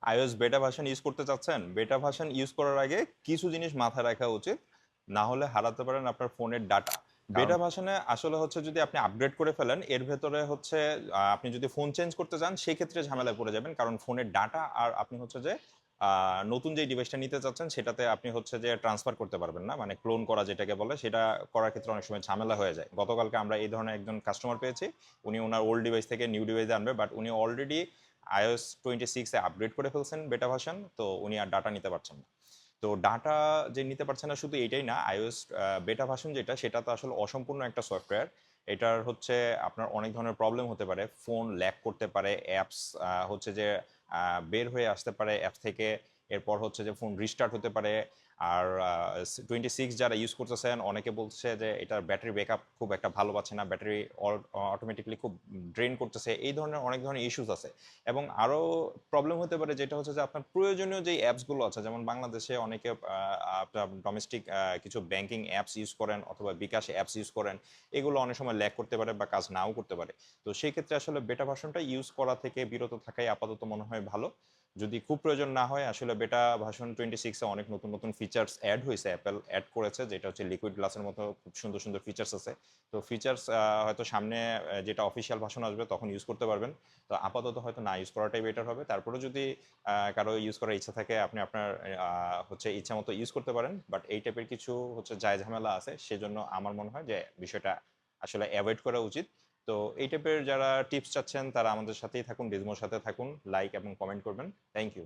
iOS বেটা version use করতে চাচ্ছেন, বেটা ভার্সন ইউজ করার আগে কিছু জিনিস মাথায় রাখা উচিত, না হলে হারাতে পারেন আপনার ফোনের ডাটা। কারণ বেটা ভার্সনে আসলে হচ্ছে যদি আপনি আপগ্রেড করে ফেলেন, এর ভেতরে হচ্ছে আপনি যদি ফোন চেঞ্জ করতে চান সেই ক্ষেত্রে ঝামেলায় পড়ে যাবেন, কারণ ফোনের ডাটা আর আপনি হচ্ছে যে নতুন যে ডিভাইসটা নিতে চাচ্ছেন সেটাতে আপনি হচ্ছে যে ট্রান্সফার করতে পারবেন না, মানে ক্লোন করা যেটাকে বলে, সেটা করার ক্ষেত্রে অনেক সময় ঝামেলা হয়ে যায়। গতকালকে আমরা এই ধরনের একজন কাস্টমার পেয়েছি, উনি ওনার ওল্ড ডিভাইস থেকে নিউ ডিভাইসে আনবে, বাট উনি অলরেডি iOS 26 আপগ্রেড করে ফেলছেন বেটা ভার্সন, তো উনি আর ডাটা নিতে পারছেন না। তো ডাটা যে নিতে পারছে না শুধু এইটাই না, iOS বেটা ভার্সন যেটা, সেটা তো আসলে অসম্পূর্ণ একটা সফটওয়্যার। এটার হচ্ছে আপনার অনেক ধরনের প্রবলেম হতে পারে, ফোন ল্যাগ করতে পারে, অ্যাপস হচ্ছে যে বের হয়ে আসতে পারে অ্যাপ থেকে, এরপর হচ্ছে যে ফোন রিস্টার্ট হতে পারে। আর 26 যারা ইউজ করতেছেন অনেকে বলছে যে এটার ব্যাটারি ব্যাকআপ খুব একটা ভালো পাচ্ছে না, ব্যাটারি অটোমেটিকলি খুব ড্রেন করতেছে, এই ধরনের অনেক ধরনের ইস্যুস আছে। এবং আরও প্রবলেম হতে পারে যেটা হচ্ছে যে আপনার প্রয়োজনীয় যে অ্যাপসগুলো আছে, যেমন বাংলাদেশে অনেকে আপনার ডোমেস্টিক কিছু ব্যাংকিং অ্যাপস ইউজ করেন অথবা বিকাশ অ্যাপস ইউজ করেন, এগুলো অনেক সময় ল্যাগ করতে পারে বা কাজ নাও করতে পারে। তো সেই ক্ষেত্রে আসলে বেটা ভার্সনটা ইউজ করা থেকে বিরত থাকাই আপাতত মনে হয় ভালো। যদি খুব প্রয়োজন না হয়, আসলে বেটা ভার্সন 26-এ অনেক নতুন নতুন ফিচার্স অ্যাড হয়েছে, অ্যাপেল অ্যাড করেছে, যেটা হচ্ছে লিকুইড গ্লাসের মতো খুব সুন্দর সুন্দর ফিচার্স আছে। তো ফিচার্স হয়তো সামনে যেটা অফিসিয়াল ভার্সন আসবে তখন ইউজ করতে পারবেন। তো আপাতত হয়তো না ইউজ করাটাই বেটার হবে। তারপরে যদি কারো ইউজ করার ইচ্ছা থাকে, আপনি আপনার হচ্ছে ইচ্ছা মতো ইউজ করতে পারেন, বাট এই টাইপের কিছু হচ্ছে যায় ঝামেলা আছে, সেজন্য আমার মনে হয় যে বিষয়টা আসলে অ্যাভয়েড করা উচিত। তো এই টাইপের যারা টিপস চাচ্ছেন তারা আমাদের সাথেই থাকুন, ডিজমোর সাথে থাকুন, লাইক এবং কমেন্ট করবেন। Thank you.